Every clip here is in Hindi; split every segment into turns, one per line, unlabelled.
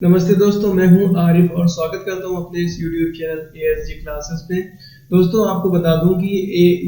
नमस्ते दोस्तों, मैं हूं आरिफ और स्वागत करता हूं अपने इस YouTube चैनल ASG क्लासेस पे। दोस्तों आपको बता दूं कि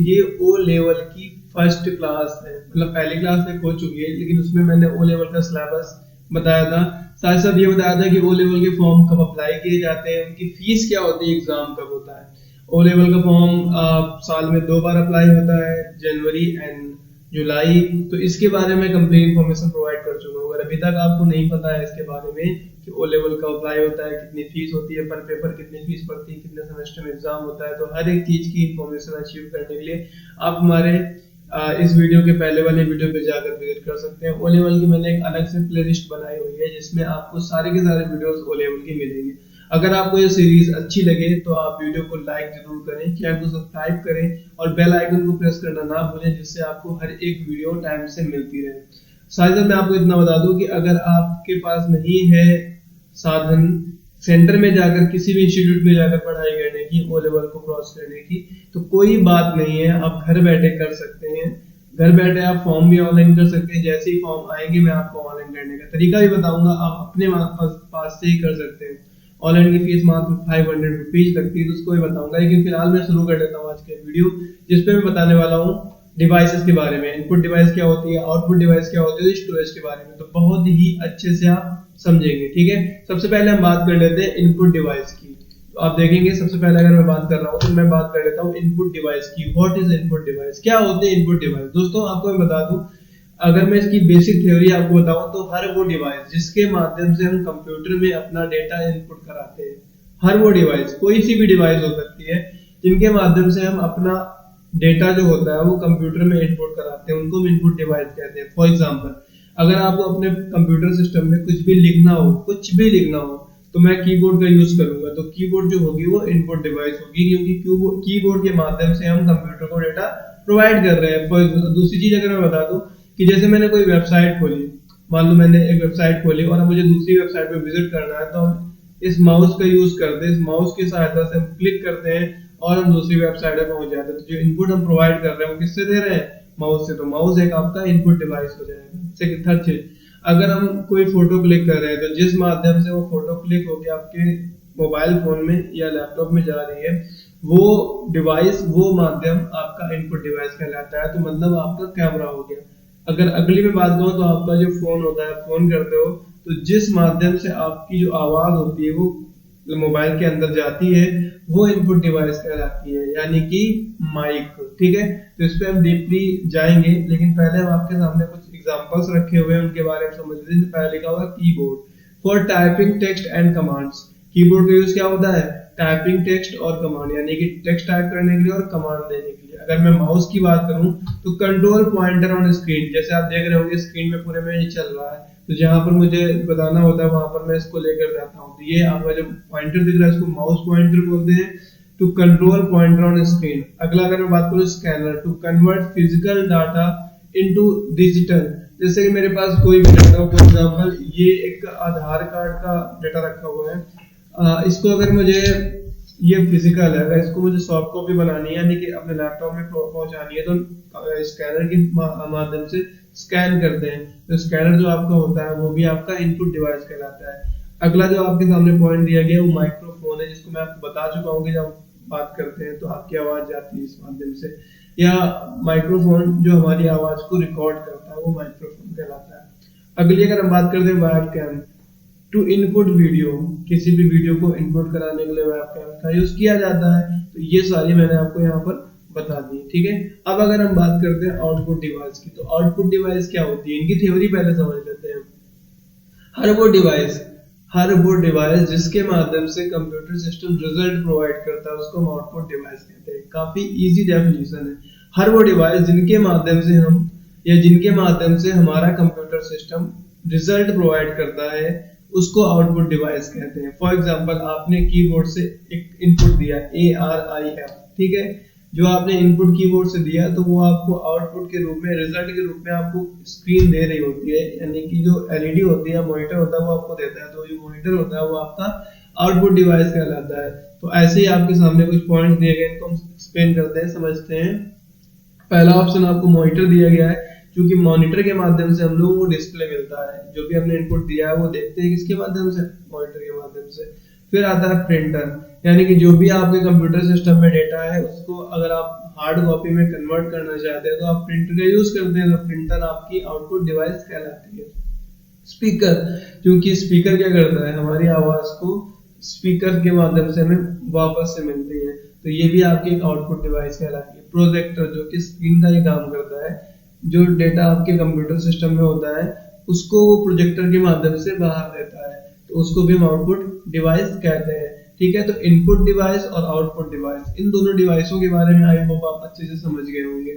ये ओ लेवल की फर्स्ट क्लास है। मतलब पहली क्लास एक हो चुकी है, लेकिन उसमें मैंने ओ लेवल का सिलेबस बताया था। साथ साथ ये बताया था कि ओ लेवल के फॉर्म कब अप्लाई किए जाते हैं, उनकी फीस क्या होती है, एग्जाम कब होता है। ओ लेवल का फॉर्म साल में 2 बार अप्लाई होता है, जनवरी एंड जुलाई। तो इसके बारे में कंप्लीट इन्फॉर्मेशन प्रोवाइड कर चुका हूँ। अगर अभी तक आपको नहीं पता है इसके बारे में कि ओ लेवल का अप्लाई होता है, कितनी फीस होती है, पर पेपर कितनी फीस पड़ती है, कितने सेमेस्टर में एग्जाम होता है, तो हर एक चीज की इन्फॉर्मेशन अचीव करने के लिए आप हमारे इस वीडियो के पहले वाले वीडियो पे जाकर विजिट कर सकते हैं। ओ लेवल की मैंने एक अलग से प्लेलिस्ट बनाई हुई है, जिसमें आपको सारे के सारे वीडियोस ओ लेवल के मिलेंगे। अगर आपको ये सीरीज अच्छी लगे तो आप वीडियो को लाइक जरूर करें, चैनल को सब्सक्राइब करें और बेल आइकन को प्रेस करना ना भूलें, जिससे आपको हर एक वीडियो टाइम से मिलती रहे। साथ ही मैं आपको इतना बता दूं कि अगर आपके पास नहीं है साधन सेंटर में जाकर, किसी भी इंस्टीट्यूट में जाकर पढ़ाई करने की, ओ लेवल को क्रॉस करने की, तो कोई बात नहीं है, आप घर बैठे कर सकते हैं। घर बैठे आप फॉर्म भी ऑनलाइन कर सकते हैं। जैसे ही फॉर्म आएंगे मैं आपको ऑनलाइन करने का तरीका भी बताऊंगा, आप अपने पास से ही कर सकते हैं। ऑनलाइन की फीस मात्र 500 रुपीज लगती है, तो उसको भी बताऊंगा। लेकिन फिलहाल मैं शुरू कर लेता हूँ आज के वीडियो, जिसपे मैं बताने वाला हूँ डिवाइसेस के बारे में। इनपुट डिवाइस क्या होती है, आउटपुट डिवाइस क्या होती है, स्टोरेज के बारे में तो बहुत ही अच्छे से आप समझेंगे। ठीक है, सबसे पहले हम बात कर लेते हैं इनपुट डिवाइस की। तो आप देखेंगे सबसे पहले अगर मैं बात कर रहा हूँ तो मैं बात कर लेता हूँ इनपुट डिवाइस की। व्हाट इज इनपुट डिवाइस, क्या होते हैं इनपुट डिवाइस। दोस्तों आपको मैं बता दूं, अगर मैं इसकी बेसिक थ्योरी आपको बताऊं तो हर वो डिवाइस जिसके माध्यम से हम कंप्यूटर में अपना डेटा इनपुट कराते हैं, हर वो डिवाइस, कोई सी भी डिवाइस हो सकती है, जिनके माध्यम से हम अपना डेटा जो होता है वो कंप्यूटर में इनपुट कराते हैं, उनको हम इनपुट डिवाइस कहते हैं। फॉर एग्जांपल, अगर आपको अपने कंप्यूटर सिस्टम में कुछ भी लिखना हो, कुछ भी लिखना हो, तो मैं कीबोर्ड का यूज करूंगा, तो कीबोर्ड जो होगी वो इनपुट डिवाइस होगी, क्योंकि कीबोर्ड के माध्यम से हम कंप्यूटर को डेटा प्रोवाइड कर रहे हैं। दूसरी चीज अगर मैं बता दूं कि जैसे मैंने कोई वेबसाइट खोली, मान लो मैंने एक वेबसाइट खोली और मुझे दूसरी वेबसाइट पे विजिट करना है, तो हम इस माउस का यूज करते हैं। इस माउस की सहायता से हम क्लिक करते हैं और हम दूसरी वेबसाइट पे पहुंच जाते हैं। तो जो इनपुट हम प्रोवाइड कर रहे हैं वो किससे दे रहे हैं, माउस से। तो माउस एक आपका इनपुट डिवाइस हो जाएगा। थर्ड चीज, अगर हम कोई फोटो क्लिक कर रहे हैं, तो जिस माध्यम से वो फोटो क्लिक होकर आपके मोबाइल फोन में या लैपटॉप में जा रही है, वो डिवाइस, वो माध्यम आपका इनपुट डिवाइस कहलाता है। तो मतलब आपका कैमरा हो गया। अगर अगली में बात करूं तो आपका जो फोन होता है, फोन करते हो तो जिस माध्यम से आपकी जो आवाज होती है वो मोबाइल के अंदर जाती है, वो इनपुट डिवाइस कहलाती है, यानी कि माइक। ठीक है, तो इस पे हम डीपली जाएंगे, लेकिन पहले हम आपके सामने कुछ एग्जांपल्स रखे हुए हैं, उनके बारे में समझ लीजिए। पहले लिखा हुआ keyboard for typing text and commands. Keyboard का यूज क्या होता है, टाइपिंग टेक्स्ट और कमांड, यानी कि टेक्स्ट टाइप करने के लिए और कमांड देने के लिए। अगर मैं माउस की बात करूं तो कंट्रोल पॉइंटर ऑन स्क्रीन, जैसे आप देख रहे होंगे स्क्रीन में पूरे में ये चल रहा है, तो जहां पर मुझे बताना होता है वहां पर मैं इसको लेकर जाता हूं। तो ये आपका जो पॉइंटर दिख रहा है इसको माउस पॉइंटर बोलते हैं, to control pointer on screen. अगला अगर मैं बात करूं scanner, to convert physical data into digital. जैसे कि मेरे पास कोई भी डाटा, फॉर एग्जांपल ये एक आधार कार्ड का डाटा रखा हुआ है, इसको अगर मुझे, ये फिजिकल है, अगर इसको मुझे सॉफ्ट कॉपी बनानी है, यानी कि अपने लैपटॉप में पहुंचानी है, तो स्कैनर के माध्यम से स्कैन करते हैं। तो स्कैनर जो आपका होता है वो भी आपका इनपुट डिवाइस कहलाता है। अगला जो आपके सामने पॉइंट दिया गया है वो माइक्रोफोन है, जिसको मैं आपको बता चुका हूँ कि जब बात करते हैं तो आपकी आवाज जाती है इस माध्यम से, या माइक्रोफोन जो हमारी आवाज को रिकॉर्ड करता है वो माइक्रोफोन कहलाता है। अगली अगर हम बात करते हैं वेबकैम, टू इनपुट वीडियो, किसी भी वीडियो को इनपुट कराने के लिए वेबकैम का यूज किया जाता है। तो ये सारी मैंने आपको यहाँ पर बता दी। ठीक है, अब अगर हम बात करते हैं आउटपुट डिवाइस की, तो आउटपुट डिवाइस क्या होती है, इनकी थ्योरी पहले समझ लेते हैं। हर वो डिवाइस जिसके माध्यम से कंप्यूटर सिस्टम रिजल्ट प्रोवाइड करता है, उसको हम आउटपुट डिवाइस कहते हैं। काफी इजी डेफिनेशन है। हर वो डिवाइस जिनके माध्यम से हम, या जिनके माध्यम से हमारा कंप्यूटर सिस्टम रिजल्ट प्रोवाइड करता है, उसको आउटपुट डिवाइस कहते हैं। फॉर एग्जांपल, आपने कीबोर्ड से एक इनपुट दिया ARIF, ठीक है, जो आपने इनपुट कीबोर्ड से दिया तो वो आपको आउटपुट के रूप में, रिजल्ट के रूप में आपको स्क्रीन दे रही होती है, यानी कि जो LED होती है, मॉनिटर होता है, वो आपको देता है। तो जो मॉनिटर होता है वो आपका आउटपुट डिवाइस कहलाता है। तो ऐसे ही आपके सामने कुछ पॉइंट्स दिए गए, इनको हम एक्सप्लेन करते हैं, समझते हैं। पहला ऑप्शन आपको मॉनिटर दिया गया है, क्योंकि मॉनिटर के माध्यम से हम लोग को डिस्प्ले मिलता है, जो भी हमने इनपुट दिया है वो देखते हैं किसके माध्यम से, मॉनिटर के माध्यम से। फिर आता है प्रिंटर, यानी कि जो भी आपके कंप्यूटर सिस्टम में डेटा है उसको अगर आप हार्ड कॉपी में कन्वर्ट करना चाहते हैं तो आप प्रिंटर का यूज करते हैं, तो प्रिंटर आपकी आउटपुट डिवाइस कहलाती है। स्पीकर, क्योंकि स्पीकर क्या करता है, हमारी आवाज को स्पीकर के माध्यम से हमें वापस से मिलती है, तो ये भी आपकी एक आउटपुट डिवाइस कहलाती है। प्रोजेक्टर, जो कि स्क्रीन का ही काम करता है, जो डेटा आपके कंप्यूटर सिस्टम में होता है उसको वो प्रोजेक्टर के माध्यम से बाहर देता है, तो उसको भी हम आउटपुट डिवाइस कहते हैं। ठीक है, तो इनपुट डिवाइस और आउटपुट डिवाइस, इन दोनों डिवाइसों के बारे में आई होप आप अच्छे से समझ गए होंगे।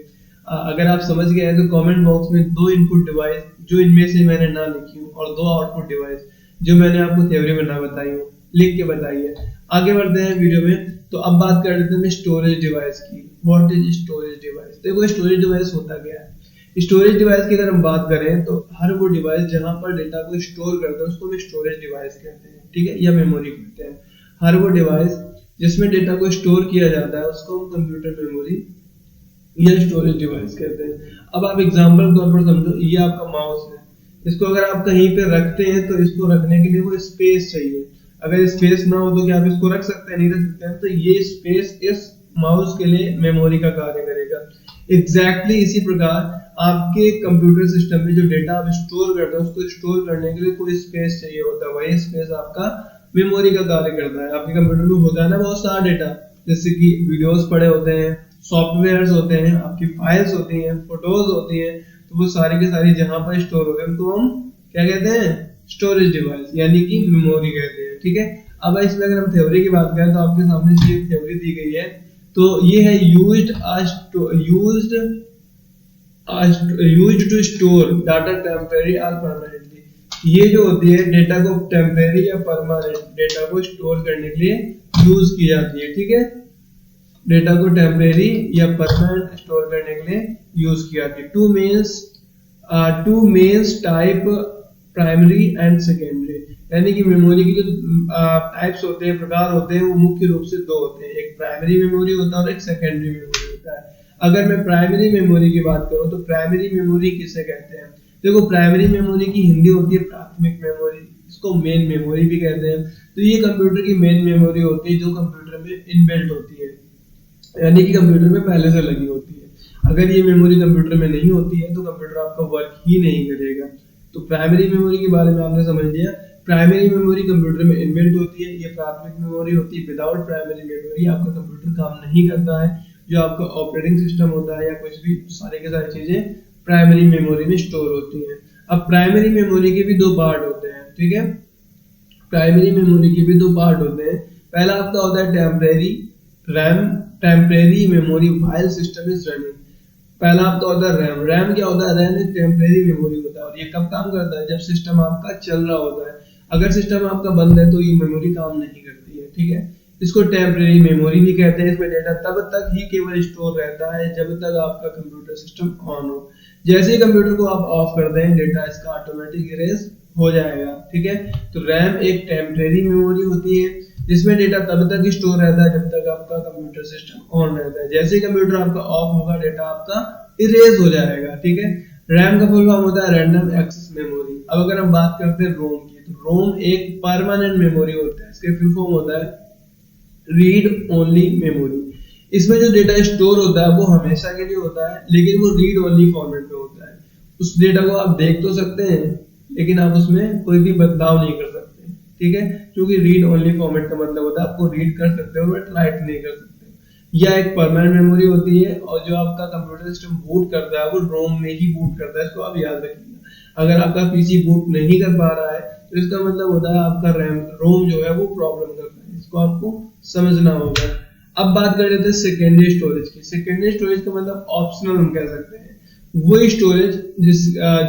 अगर आप समझ गए हैं तो कमेंट बॉक्स में 2 इनपुट डिवाइस जो इनमें से मैंने ना लिखी हूँ और 2 आउटपुट डिवाइस जो मैंने आपको थ्योरी में ना बताई हूँ लिख के बताइए। आगे बढ़ते हैं वीडियो में, तो अब बात कर लेते हैं स्टोरेज डिवाइस की। What is storage device? देखो स्टोरेज डिवाइस होता क्या है। स्टोरेज डिवाइस की अगर हम बात करें तो हर वो डिवाइस जहां पर डेटा को स्टोर करता है उसको हम स्टोरेज डिवाइस कहते हैं, ठीक है, या मेमोरी कहते हैं। हर वो डिवाइस जिसमें डेटा को स्टोर किया जाता है उसको हम कंप्यूटर मेमोरी या स्टोरेज डिवाइस कहते हैं। अब आप एग्जांपल तौर पर समझो, ये आपका माउस है, इसको अगर आप कहीं पे रखते हैं तो इसको रखने के लिए वो स्पेस चाहिए। अगर स्पेस ना हो तो क्या आप इसको रख सकते हैं? नहीं रख सकते हैं। तो ये स्पेस इस माउस के लिए मेमोरी का कार्य करेगा। एग्जैक्टली इसी प्रकार आपके कंप्यूटर सिस्टम में जो डेटा आप स्टोर करते हैं उसको स्टोर करने के लिए कोई स्पेस चाहिए होता है, वही स्पेस आपका मेमोरी का कार्य करता है। आपके कंप्यूटर में होता है ना बहुत सारा डेटा, जैसे कि वीडियोस पड़े होते हैं, सॉफ्टवेयर्स होते हैं, आपकी फाइल्स होती हैं, फोटोज होती हैं, तो वो सारी की सारी जहां पर स्टोर होते हैं तो हम क्या कहते हैं? स्टोरेज डिवाइस, यानी कि मेमोरी कहते हैं। ठीक है, अब इसमें अगर हम थ्योरी की बात करें तो आपके सामने से एक थ्योरी दी गई है, तो ये है used to store data temporary और परमानेंटली। ये जो होती है डेटा को टेम्परेरी या परमानेंट डेटा को स्टोर करने के लिए यूज की जाती है। ठीक है, डेटा को टेम्परेरी या परमानेंट स्टोर करने के लिए यूज की जाती है। Two mains type, primary and secondary, यानी कि मेमोरी की जो टाइप्स होते हैं, प्रकार होते हैं, वो मुख्य रूप से 2 होते हैं, एक प्राइमरी मेमोरी होता है और एक सेकेंडरी मेमोरी होता है। अगर मैं प्राइमरी मेमोरी की बात करूं तो प्राइमरी मेमोरी किसे कहते हैं? देखो, प्राइमरी मेमोरी की हिंदी होती है प्राथमिक मेमोरी, इसको मेन मेमोरी भी कहते हैं। तो ये कंप्यूटर की मेन मेमोरी होती है जो कंप्यूटर में इनबिल्ट होती है, यानी कि कंप्यूटर में पहले से लगी होती है। अगर ये मेमोरी कंप्यूटर में नहीं होती है तो कंप्यूटर आपका वर्क ही नहीं करेगा। तो प्राइमरी मेमोरी के बारे में आपने समझ लिया। प्राइमरी मेमोरी कंप्यूटर में इनबिल्ट होती है, ये प्राथमिक मेमोरी होती है। विदाउट प्राइमरी मेमोरी आपका कंप्यूटर काम नहीं करता है। जो आपका ऑपरेटिंग सिस्टम होता है या कुछ भी, सारी की सारी चीजें प्राइमरी मेमोरी में स्टोर होती हैं। अब प्राइमरी मेमोरी के भी 2 पार्ट होते हैं। ठीक है, प्राइमरी मेमोरी के भी 2 पार्ट होते हैं। पहला आपका होता है temporary RAM, temporary memory while system is running. पहला आपका होता है रैम। रैम क्या होता है? रैम एक टेम्परेरी मेमोरी होता है और ये कब काम करता है? जब सिस्टम आपका चल रहा होता है। अगर सिस्टम आपका बंद है तो ये मेमोरी काम नहीं करती है। ठीक है, इसको टेम्परेरी मेमोरी भी कहते हैं। इसमें डेटा तब तक ही केवल स्टोर रहता है जब तक आपका कंप्यूटर सिस्टम ऑन हो। जैसे ही कंप्यूटर को आप ऑफ कर दें, डेटा इसका ऑटोमेटिक इरेज हो जाएगा। ठीक है, तो रैम एक टेम्परेरी मेमोरी होती है जिसमें डेटा तब तक स्टोर रहता है जब तक आपका कंप्यूटर सिस्टम ऑन रहता है। जैसे ही कंप्यूटर आपका ऑफ होगा, डेटा आपका इरेज हो जाएगा। ठीक है, रैम का फुल फॉर्म होता है रैंडम एक्सेस मेमोरी। अब अगर हम बात करते हैं रोम की, तो रोम एक परमानेंट मेमोरी होता है। इसके फुल फॉर्म होता है रीड ओनली मेमोरी। इसमें जो डेटा स्टोर होता है वो हमेशा के लिए होता है, लेकिन वो रीड ओनली फॉर्मेट में होता है। उस डेटा को आप देख तो सकते हैं लेकिन आप उसमें कोई भी बदलाव नहीं कर सकते। ठीक है, क्योंकि रीड ओनली फॉर्मेट का मतलब होता है आपको रीड कर सकते हो बट राइट नहीं कर सकते। यह एक परमानेंट मेमोरी होती है और जो आपका कंप्यूटर सिस्टम बूट करता है वो रोम में ही बूट करता है। इसको आप याद रखिएगा। अगर आपका पीसी बूट नहीं कर पा रहा है तो इसका मतलब होता है आपका रोम जो है वो प्रॉब्लम कर रहा है। इसको आपको समझना होगा। अब बात कर लेते हैं सेकेंडरी स्टोरेज की। सेकेंडरी स्टोरेज का मतलब ऑप्शनल हम कह सकते हैं, वही स्टोरेज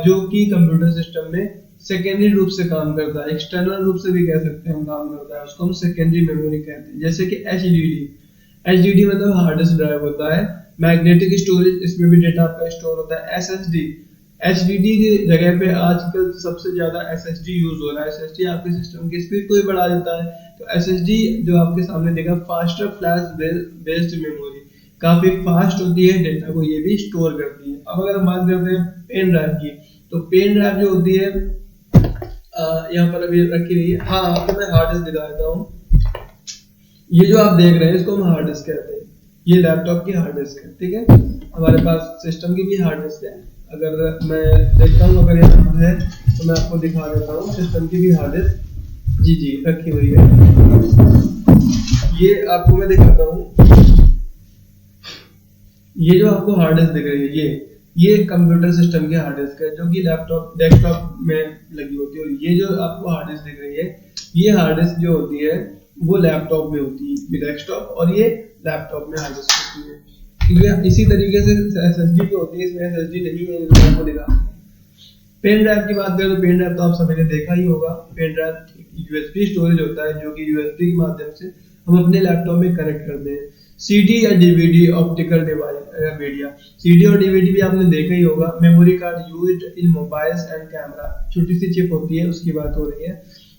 जो कि कंप्यूटर सिस्टम में सेकेंडरी रूप से काम करता है, एक्सटर्नल रूप से भी कह सकते हैं हम काम करता है, उसको हम सेकेंडरी मेमोरी कहते हैं। जैसे कि एचडीडी मतलब हार्ड डिस्क ड्राइव होता है। मैग्नेटिक स्टोरेज, इसमें भी डेटा आपका स्टोर होता है। एसएसडी, एचडीडी की जगह पे आजकल सबसे ज्यादा एसएसडी यूज हो रहा है। एसएसडी आपके सिस्टम की स्पीड को भी बढ़ा देता है। तो एसएसडी जो आपके सामने देखा, फास्टर फ्लैश बेस्ड मेमोरी, काफी फास्ट होती है, डेटा को ये भी स्टोर करती है। अब अगर हम बात करते हैं पेन ड्राइव की, तो पेन ड्राइव जो होती है यहाँ पर अभी रखी हुई है। हाँ, आपको मैं हार्ड डिस्क दिखा देता हूँ। ये जो आप देख रहे हैं इसको हम हार्ड डिस्क कहते हैं। ये लैपटॉप की हार्ड डिस्क है, ठीक है। हमारे पास सिस्टम की भी हार्ड डिस्क है। अगर मैं देखता हूँ, अगर यहाँ पर है तो मैं आपको दिखा देता हूँ सिस्टम की भी हार्ड डिस्क। जी रखी हुई है। ये आपको मैं दिखाता हूँ। ये जो आपको हार्ड डिस्क दिख रही है, ये कंप्यूटर सिस्टम की हार्ड डिस्क है, जो कि लैपटॉप डेस्कटॉप में लगी होती है। और ये जो आपको हार्ड डिस्क दिख रही है, ये हार्ड डिस्क जो होती है वो लैपटॉप में होती है, डेस्कटॉप, और ये लैपटॉप में हार्ड डिस्क होती है। क्योंकि इसी तरीके से एसएसडी जो होती है, इसमें एसएसडी नहीं है, जो आपको दिखा। पेन ड्राइव की बात करें तो पेन ड्राइव तो आप सभी ने देखा ही होगा। पेन ड्राइव यूएसबी स्टोरेज होता है, जो कि यूएसबी के माध्यम से हम अपने लैपटॉप में कनेक्ट करते हैं। सीडी या DVD optical device media, CD और डीवीडी भी आपने देखा ही होगा। Memory card used in mobiles and camera, छोटी सी चिप होती है, उसकी बात हो रही है।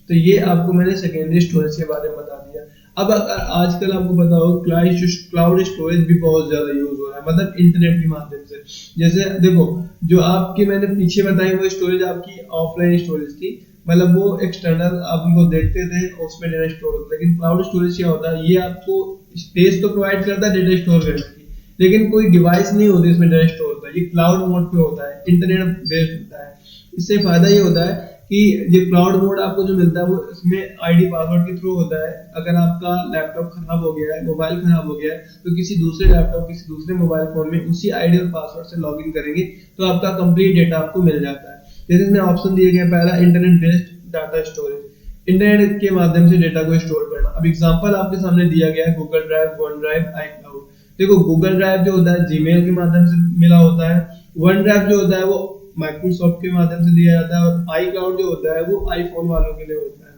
तो ये आपको मैंने सेकेंडरी स्टोरेज के बारे में बता दिया। अब आजकल आपको पता हो क्लाउड स्टोरेज भी बहुत ज्यादा यूज हो रहा है, मतलब इंटरनेट के माध्यम से। जैसे देखो, जो आपकी मैंने पीछे बताई वो स्टोरेज आपकी ऑफलाइन स्टोरेज थी, मतलब वो एक्सटर्नल आप उनको देखते थे, उसमें डेटा स्टोर होता है। लेकिन क्लाउड स्टोरेज क्या होता है, ये आपको स्पेस तो प्रोवाइड करता है डेटा स्टोर करने की, लेकिन कोई डिवाइस नहीं होती इसमें डेटा स्टोर होता है। ये क्लाउड मोड पे होता है, इंटरनेट बेस्ड होता है। इससे फायदा ये होता है कि ये क्लाउड मोड आपको जो मिलता है वो इसमें आईडी पासवर्ड के थ्रू होता है। अगर आपका लैपटॉप खराब हो गया है, मोबाइल खराब हो गया है, तो किसी दूसरे लैपटॉप, किसी दूसरे मोबाइल फोन में उसी आईडी और पासवर्ड से लॉगिन करेंगे तो आपका कंप्लीट डेटा आपको मिल जाता है। जैसे इसमें ऑप्शन दिए गए, पहला internet based data storage, internet के माध्यम से डेटा को स्टोर करना। अब एग्जांपल आपके सामने दिया गया है Google drive, one drive, iCloud। देखो, गूगल ड्राइव जो होता है जीमेल के माध्यम से मिला होता है, वन ड्राइव जो होता है वो माइक्रोसॉफ्ट के माध्यम से दिया जाता है, और iCloud जो होता है वो आईफोन वालों के लिए होता है,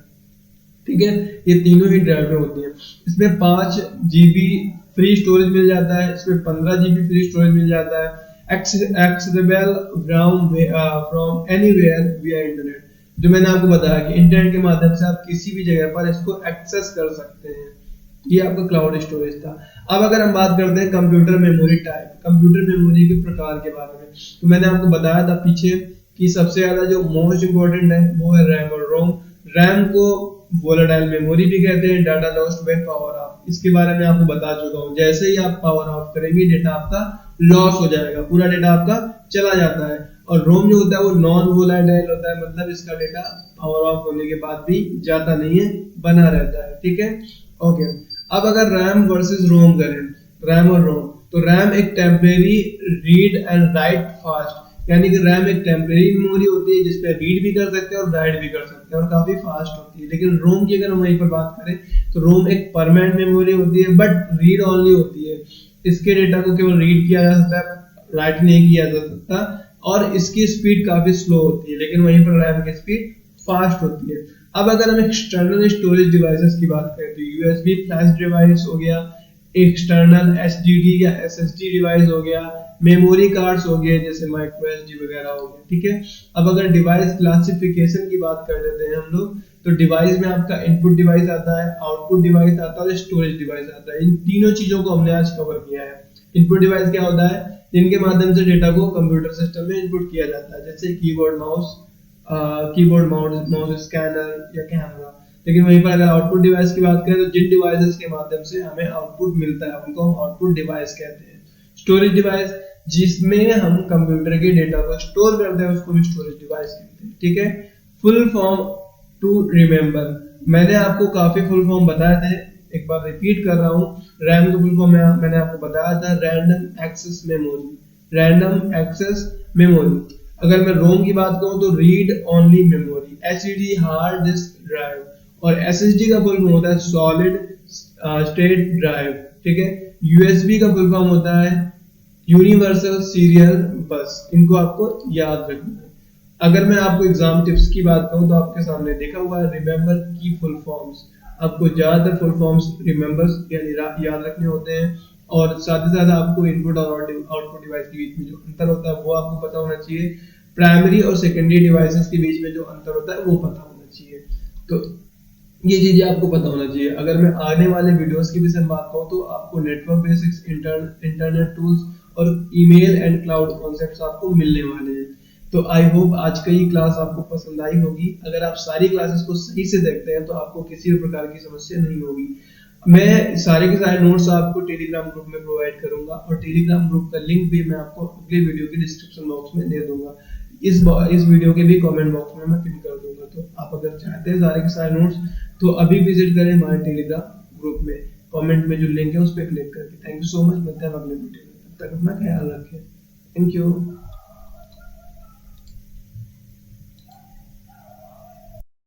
ठीक है। ये तीनों ही ड्राइव में होती है। इसमें 5 GB फ्री स्टोरेज मिल जाता है, इसमें 15 GB फ्री स्टोरेज मिल जाता है। एक्सेसिबल फ्रॉम एनीवेयर विया इंटरनेट, जो मैंने आपको बताया कि इंटरनेट के माध्यम से आप किसी भी जगह पर इसको एक्सेस कर सकते हैं। ये आपका क्लाउड स्टोरेज था। अब अगर हम बात करते हैं computer memory type, computer memory के प्रकार के बारे में, तो मैंने आपको बताया था पीछे कि सबसे ज्यादा जो मोस्ट इंपोर्टेंट है वो है रैम और रोम। रैम को वोलेटाइल मेमोरी भी कहते हैं, data lost by power of, इसके बारे में आपको बता चुका हूँ। जैसे ही आप पावर ऑफ करेंगे डेटा आपका लॉस हो जाएगा, पूरा डेटा आपका चला जाता है। और रोम जो होता है वो नॉन वोलेटाइल होता है, मतलब इसका डेटा पावर ऑफ होने के बाद भी जाता नहीं है, बना रहता है, ठीक है, ओके। अब अगर रैम वर्सेस रोम करें, रैम और रोम, तो रैम एक temporary read and right fast, यानी कि रैम एक टेम्परेरी मेमोरी होती है जिसपे रीड भी कर सकते हैं और राइट भी कर सकते हैं और काफी फास्ट होती है। लेकिन रोम की अगर हम वहीं पर बात करें तो रोम एक परमानेंट मेमोरी होती है, बट रीड ओनली होती है। इसके डेटा को केवल रीड किया जा सकता है, राइट नहीं किया जा सकता, और इसकी स्पीड काफी स्लो होती है। लेकिन वहीं पर रैम की स्पीड फास्ट होती है। अब अगर हम एक्सटर्नल स्टोरेज डिवाइसेस की बात करें तो यूएसबी फ्लैश डिवाइस हो गया, एक्सटर्नल एसडीडी या एसएसडी डिवाइस हो गया, मेमोरी कार्ड्स हो गए जैसे माइक्रो एसडी वगैरह हो गए, ठीक है। अब अगर डिवाइस क्लासिफिकेशन की बात कर लेते हैं हम लोग, तो डिवाइस में आपका इनपुट डिवाइस आता है, आउटपुट डिवाइस आता है और स्टोरेज डिवाइस आता है। इन तीनों चीजों को हमने आज कवर किया है। इनपुट डिवाइस क्या होता है, जिनके माध्यम से डेटा को कंप्यूटर सिस्टम में इनपुट किया जाता है, जैसे कीबोर्ड माउस स्कैनर या कैमरा। लेकिन वहीं पर अगर आउटपुट डिवाइस की बात करें तो जिन डिवाइसेस के माध्यम से हमें आउटपुट मिलता है उनको हम आउटपुट डिवाइस कहते हैं। स्टोरेज डिवाइस, जिसमें हम कंप्यूटर के डेटा को स्टोर करते हैं, उसको भी स्टोरेज डिवाइस कहते हैं, ठीक है। फुल फॉर्म टू रिमेम्बर, मैंने आपको काफी फुल फॉर्म बताए थे, एक बार रिपीट कर रहा हूँ। रैम का फुल फॉर्म मैंने आपको बताया था, random access memory, random access memory. अगर मैं रोम की बात करूं तो read only memory, HDD hard disk drive, और एसएसडी का फुल फॉर्म होता है सॉलिड स्टेट ड्राइव, ठीक है। यूएसबी का फुल फॉर्म होता है यूनिवर्सल सीरियल बस। इनको आपको याद रखना है। अगर मैं आपको एग्जाम टिप्स की बात करूं तो आपके सामने देखा हुआ है रिमेंबर की फुल फॉर्म्स। आपको ज्यादातर फुल फॉर्म्स रिमेंबर्स यानी याद रखने होते हैं, और साथ ही साथ आपको इनपुट और आउटपुट डिवाइस के बीच में जो अंतर होता है वो आपको पता होना चाहिए। प्राइमरी और सेकेंडरी डिवाइसेस के बीच में जो अंतर होता है वो पता होना चाहिए। तो ये चीजें आपको पता होना चाहिए। अगर मैं आने वाले वीडियोस की भी से बात करूँ तो आपको नेटवर्क बेसिक्स, इंटरनेट टूल्स और ईमेल एंड क्लाउड कॉन्सेप्ट्स आपको मिलने वाले हैं। तो आई होप आज का ये क्लास आपको पसंद आई होगी। अगर आप सारी क्लासेस को सही से देखते हैं तो आपको किसी भी प्रकार की समस्या नहीं होगी। मैं सारे के सारे नोट्स आपको टेलीग्राम ग्रुप में प्रोवाइड करूंगा और टेलीग्राम ग्रुप का लिंक भी मैं आपको अगले वीडियो के डिस्क्रिप्शन बॉक्स में दे दूंगा। इस वीडियो के भी कमेंट बॉक्स में मैं पिन कर दूंगा। तो आप अगर चाहते हैं सारे के सारे नोट्स तो अभी विजिट करें हमारे टेलीग्राम ग्रुप में, कमेंट में जो लिंक है उस पर क्लिक करके। थैंक यू सो मच, मिलते हैं अगले वीडियो में, तब तक अपना ख्याल रखें। Thank you.